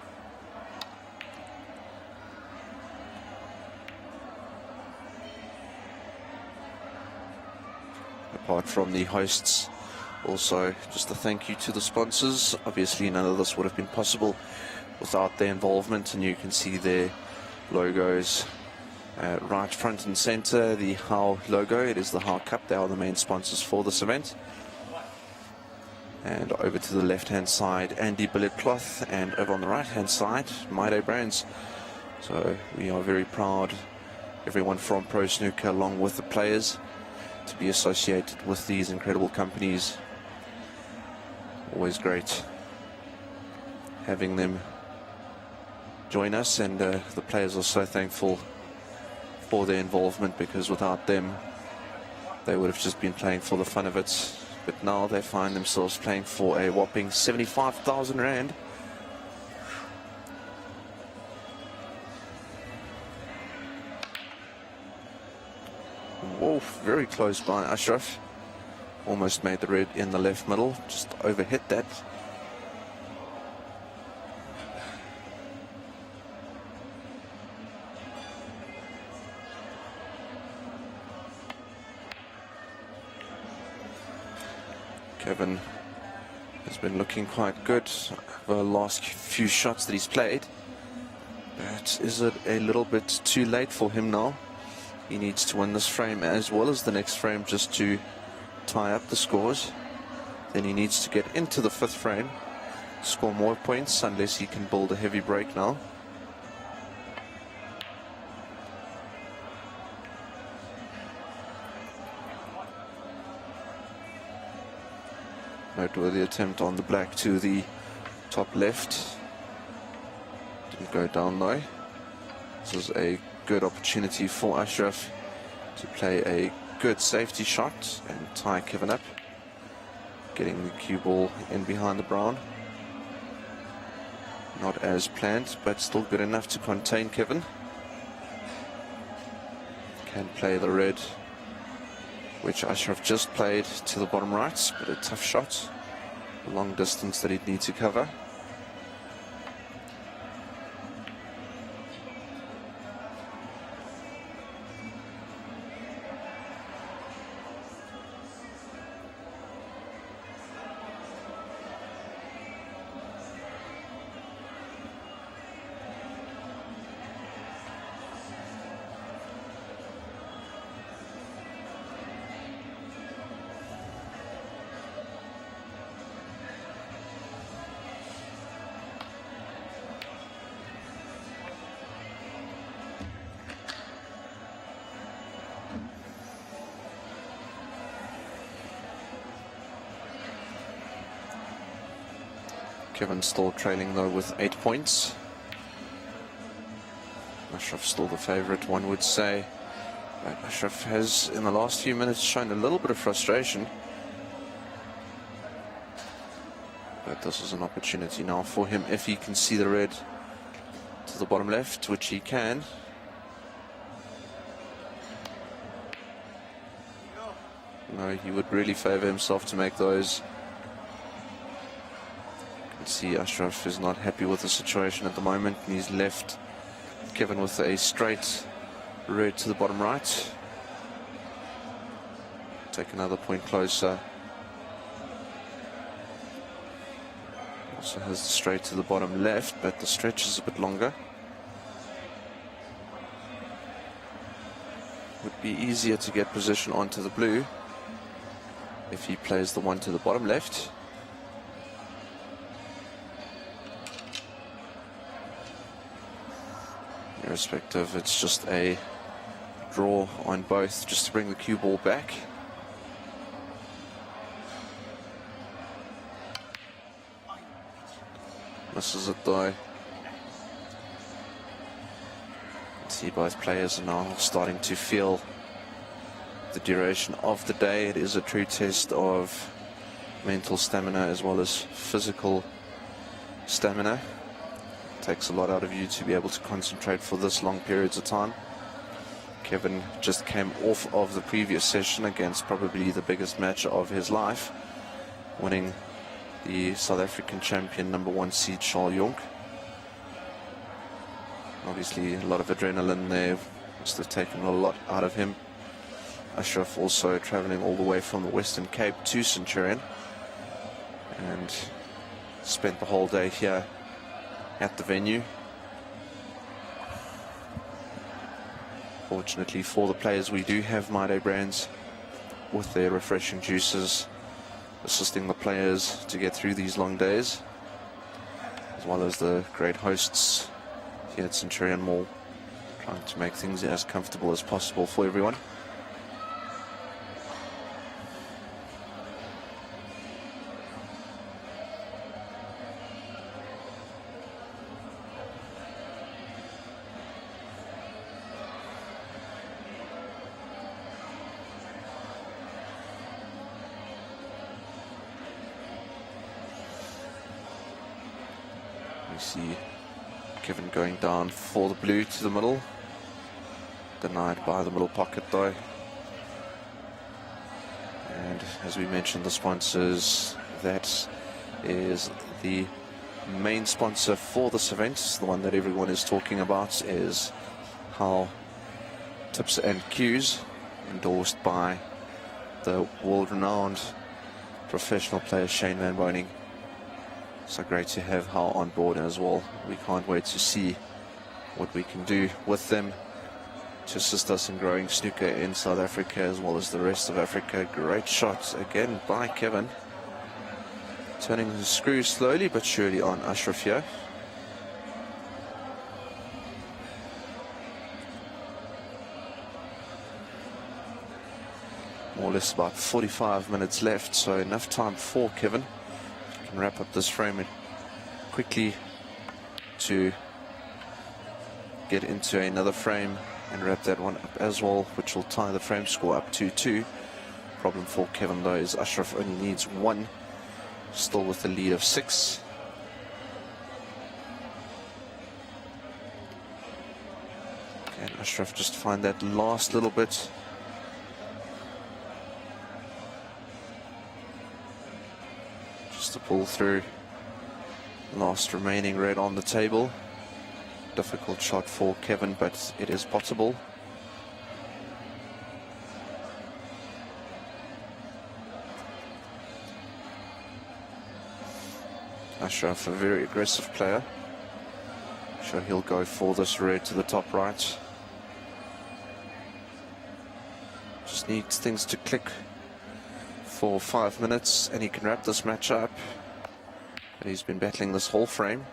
Apart from the hosts, also just a thank you to the sponsors. Obviously none of this would have been possible without their involvement, and you can see their logos right front and center. The HOW logo, it is the HOW Cup. They are the main sponsors for this event. And over to the left hand side, Andy Billet Cloth, and over on the right hand side, My Day Brands. So we are very proud, everyone from Pro Snooker along with the players, to be associated with these incredible companies. Always great having them join us, and the players are so thankful for their involvement, because without them they would have just been playing for the fun of it, but now they find themselves playing for a whopping 75,000 Rand. Whoa, very close by Ashraf. Almost made the red in the left middle, just overhit that. Kevin has been looking quite good over the last few shots that he's played, but is it a little bit too late for him now? He needs to win this frame as well as the next frame just to tie up the scores. Then he needs to get into the fifth frame, score more points, unless he can build a heavy break now. Noteworthy attempt on the black to the top left. Didn't go down though. This is a good opportunity for Ashraf to play a good safety shot and tie Kevin up. Getting the cue ball in behind the brown. Not as planned, but still good enough to contain Kevin. Can play the red, which Ashraf just played to the bottom right, but a tough shot. A long distance that he'd need to cover. Kevin still trailing though with 8 points. Ashraf still the favourite, one would say. But Ashraf has in the last few minutes shown a little bit of frustration. But this is an opportunity now for him if he can see the red to the bottom left, which he can. No, he would really favour himself to make those. See, Ashraf is not happy with the situation at the moment, and he's left Kevin with a straight red to the bottom right. Take another point closer. Also has the straight to the bottom left, but the stretch is a bit longer. Would be easier to get position onto the blue if he plays the one to the bottom left. Irrespective, it's just a draw on both just to bring the cue ball back. Misses it though. See, both players are now starting to feel the duration of the day. It is a true test of mental stamina as well as physical stamina. Takes a lot out of you to be able to concentrate for this long periods of time. Kevin just came off of the previous session against probably the biggest match of his life, winning the South African champion #1 seed Charles Jonk. Obviously a lot of adrenaline there, must have taken a lot out of him. Ashraf also travelling all the way from the Western Cape to Centurion and spent the whole day here at the venue. Fortunately for the players, we do have My Day brands with their refreshing juices, assisting the players to get through these long days, as well as the great hosts here at Centurion Mall, trying to make things as comfortable as possible for everyone. See Kevin going down for the blue to the middle, denied by the middle pocket though. And as we mentioned, the sponsors, that is the main sponsor for this event, the one that everyone is talking about, is HAL Tips and Cues, endorsed by the world-renowned professional player Shane Van Boening. So great to have HAL on board as well. We can't wait to see what we can do with them to assist us in growing snooker in South Africa as well as the rest of Africa. Great shot again by Kevin. Turning the screw slowly but surely on Ashraf here. More or less about 45 minutes left, so enough time for Kevin. Can wrap up this frame quickly to get into another frame and wrap that one up as well, which will tie the frame score up 2-2. Problem for Kevin though is Ashraf only needs one, still with the lead of 6. Can Ashraf just find that last little bit? Just to pull through. Last remaining red on the table. Difficult shot for Kevin, but it is possible. Ashraf, a very aggressive player. Sure, he'll go for this red to the top right. Just needs things to click for 5 minutes and he can wrap this match up. But he's been battling this whole frame.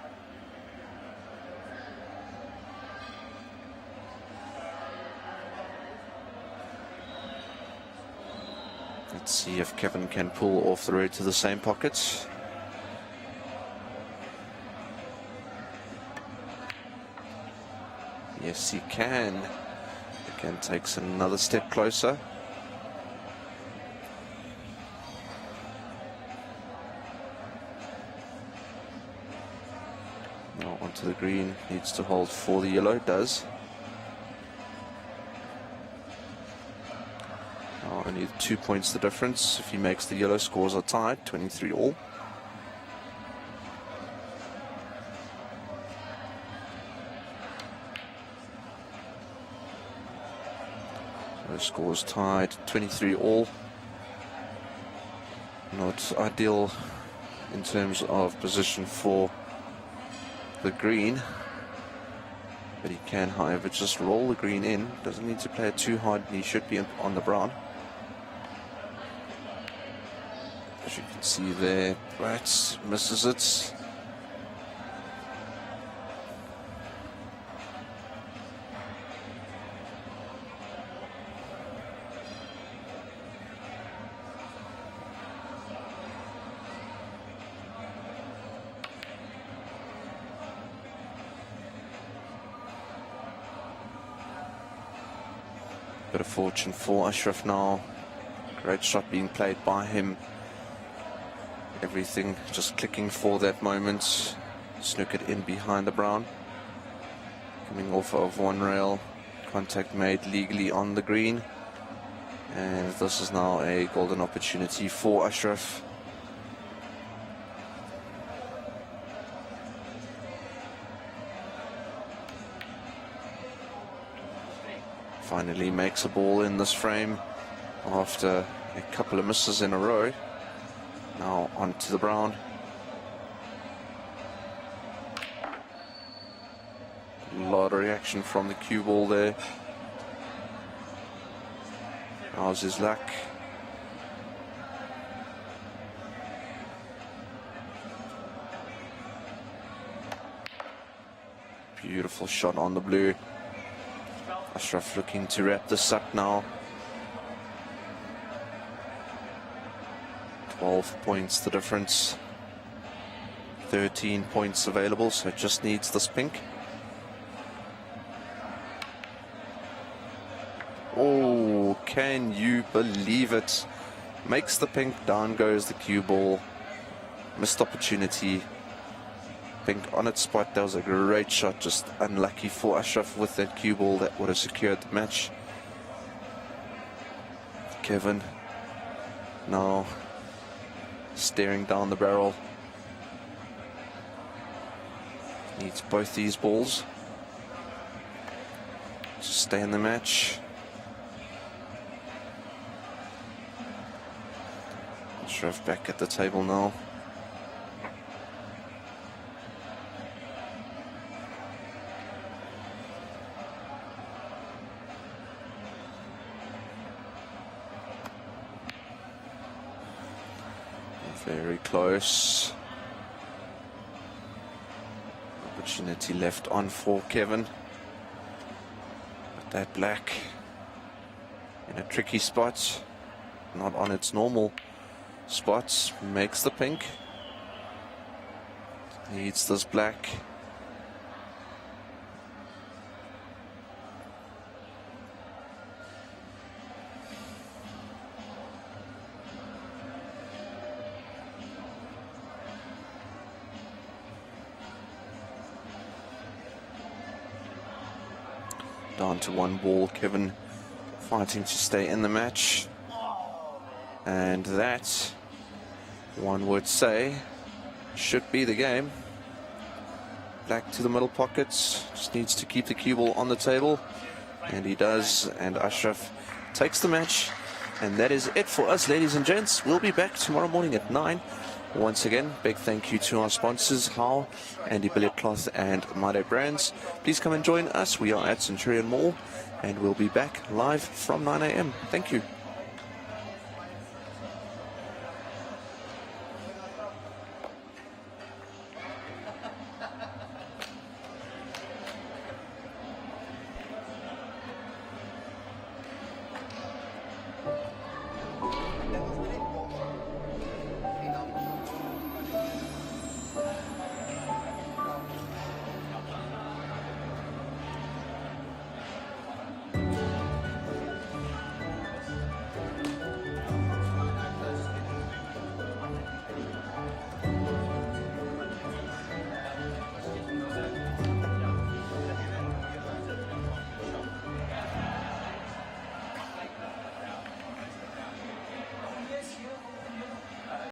Let's see if Kevin can pull off the red to the same pockets. Yes, he can. Again, takes another step closer. Now onto the green, needs to hold for the yellow, does. Now only 2 points the difference. If he makes the yellow, scores are tied, 23 all. Scores tied, 23 all. Not ideal in terms of position for the green, but he can, however, just roll the green in. Doesn't need to play it too hard, and he should be on the brown. As you can see there, but misses it. Bit of fortune for Ashraf now. Great shot being played by him. Everything just clicking for that moment. Snookered in behind the brown. Coming off of one rail. Contact made legally on the green. And this is now a golden opportunity for Ashraf. Finally makes a ball in this frame after a couple of misses in a row. Now onto the brown. A lot of reaction from the cue ball there. How's his luck? Beautiful shot on the blue. Ashraf looking to wrap this up now. 12 points the difference. 13 points available, so it just needs this pink. Oh, can you believe it? Makes the pink, down goes the cue ball. Missed opportunity. Pink on its spot. That was a great shot, just unlucky for Ashraf with that cue ball that would have secured the match. Kevin now staring down the barrel. Needs both these balls to stay in the match. Ashraf back at the table now. Very close. Opportunity left on for Kevin. But that black in a tricky spot, not on its normal spots, makes the pink. Needs this black. Down to 1 ball. Kevin fighting to stay in the match. And that, one would say, should be the game. Black to the middle pockets. Just needs to keep the cue ball on the table. And he does. And Ashraf takes the match. And that is it for us, ladies and gents. We'll be back tomorrow morning at 9. Once again, big thank you to our sponsors, How, Andy Billiard Cloth and Made Brands. Please come and join us. We are at Centurion Mall, and we'll be back live from 9 a.m. Thank you.